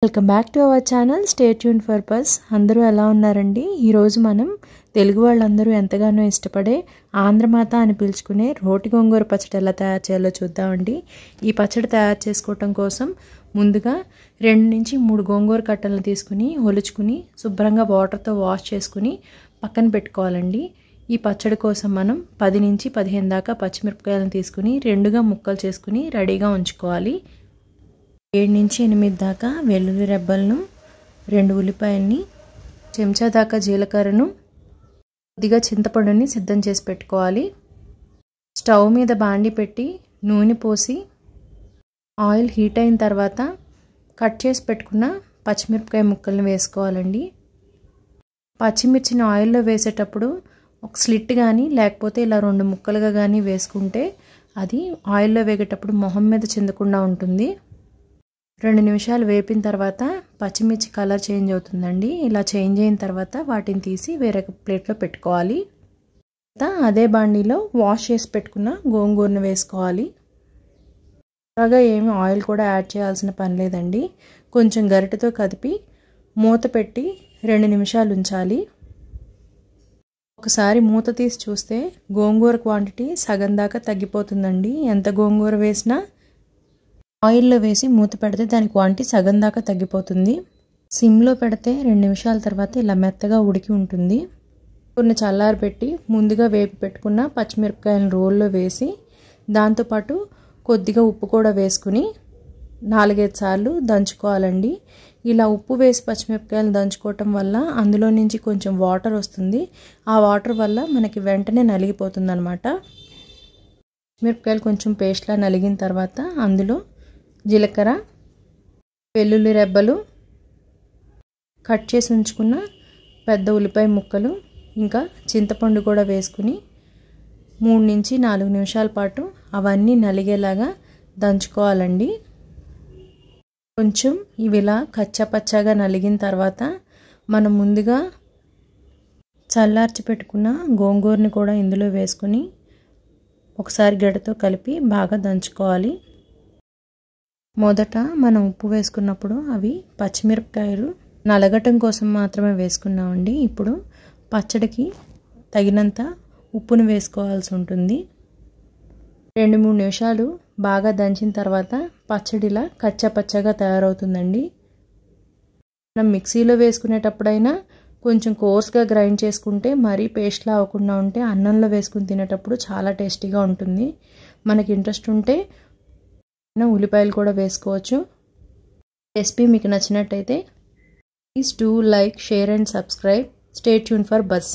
Welcome back to our channel stay tune for bus. అందరూ ఎలా ఉన్నారండి? ఈరోజు మనం తెలుగు వాళ్ళందరూ ఎంతగానో ఇష్టపడే ఆంధ్రమాత అని పిలుచుకునే రోటి గోంగూర పచ్చడి ఎలా తయారు చేయాలో చూద్దామండి. ఈ పచ్చడి తయారు చేసుకోవటం కోసం ముందుగా 2 నుంచి 3 గోంగూర కట్టలను తీసుకుని ఒలుచుకుని శుభ్రంగా వాటర్తో వాష్ చేసుకుని పక్కన పెట్టుకోవాలండి. ఈ పచ్చడి కోసం మనం 10 నుంచి 15 దాకా పచ్చిమిరపకాయలను తీసుకుని 2గా ముక్కలు చేసుకుని రెడీగా ఉంచుకోవాలి. 7 నుంచి 8 దాకా వెల్లుల్లి రెబ్బలను, 2 ఉల్లిపాయల్ని, చెంచా దాకా జీలకర్రను, కొద్దిగా చింతపండుని సిద్ధం చేసి పెట్టుకోవాలి. స్టవ్ మీద బాండి పెట్టి నూనె పోసి ఆయిల్ హీట్ అయిన తర్వాత కట్ చేసి పెట్టుకున్న పచ్చిమిరపకాయ ముక్కల్ని వేసుకోవాలండి. పచ్చిమిర్చిని ఆయిల్లో వేసేటప్పుడు ఒక స్లిట్ కానీ లేకపోతే ఇలా 2 ముక్కలుగా కానీ వేసుకుంటే అది ఆయిల్లో వేగేటప్పుడు మొహం మీద చిందకుండా ఉంటుంది. 2 నిమిషాలు వేపిన తర్వాత పచ్చిమిర్చి కలర్ చేంజ్ అవుతుందండి. ఇలా చేంజ్ అయిన తర్వాత వాటిని తీసి వేరే ప్లేట్లో పెట్టుకోవాలి. అదే బాండీలో వాష్ చేసి పెట్టుకున్న గోంగూరను వేసుకోవాలి. త్వరగా ఏమి ఆయిల్ కూడా యాడ్ చేయాల్సిన పని లేదండి. కొంచెం గరిటెతో కదిపి మూత పెట్టి 2 నిమిషాలు ఉంచాలి. ఒకసారి మూత తీసి చూస్తే గోంగూర క్వాంటిటీ సగం దాకా తగ్గిపోతుందండి. ఎంత గోంగూర వేసినా ఆయిల్లో వేసి మూత పెడితే దాని క్వాంటిటీ సగం దాకా తగ్గిపోతుంది. సిమ్లో పెడితే 2 నిమిషాల తర్వాత ఇలా మెత్తగా ఉడికి ఉంటుంది. కొన్ని చల్లారబెట్టి ముందుగా వేపి పెట్టుకున్న పచ్చిమిరపకాయలను రోల్లో వేసి దాంతోపాటు కొద్దిగా ఉప్పు కూడా వేసుకుని 4-5 సార్లు దంచుకోవాలండి. ఇలా ఉప్పు వేసి పచ్చిమిరపకాయలు దంచుకోవటం వల్ల అందులో నుంచి కొంచెం వాటర్ వస్తుంది. ఆ వాటర్ వల్ల మనకి వెంటనే నలిగిపోతుంది అన్నమాట. మిరపకాయలు కొంచెం పేస్ట్లా నలిగిన తర్వాత అందులో జీలకర్ర, వెల్లుల్లి రెబ్బలు, కట్ చేసి ఉంచుకున్న పెద్ద ఉల్లిపాయ ముక్కలు, ఇంకా చింతపండు కూడా వేసుకుని 3 నుంచి 4 నిమిషాల పాటు అవన్నీ నలిగేలాగా దంచుకోవాలండి. కొంచెం ఇవిలా కచ్చాపచ్చాగా నలిగిన తర్వాత మనం ముందుగా చల్లార్చి పెట్టుకున్న గోంగూరని కూడా ఇందులో వేసుకుని ఒకసారి గడ్డతో కలిపి బాగా దంచుకోవాలి. మొదట మనం ఉప్పు వేసుకున్నప్పుడు అవి పచ్చిమిరపకాయలు నలగటం కోసం మాత్రమే వేసుకున్నామండి. ఇప్పుడు పచ్చడికి తగినంత ఉప్పును వేసుకోవాల్సి ఉంటుంది. 2-3 నిమిషాలు బాగా దంచిన తర్వాత పచ్చడిలా కచ్చాపచ్చాగా తయారవుతుందండి. మనం మిక్సీలో వేసుకునేటప్పుడైనా కొంచెం కోర్స్గా గ్రైండ్ చేసుకుంటే మరీ పేస్ట్లా అవ్వకుండా ఉంటే అన్నంలో వేసుకుని తినేటప్పుడు చాలా టేస్టీగా ఉంటుంది. మనకి ఇంట్రెస్ట్ ఉంటే ఉల్లిపాయలు కూడా వేసుకోవచ్చు. రెసిపీ మీకు నచ్చినట్టయితే please do like, share and subscribe. Stay tune for bus.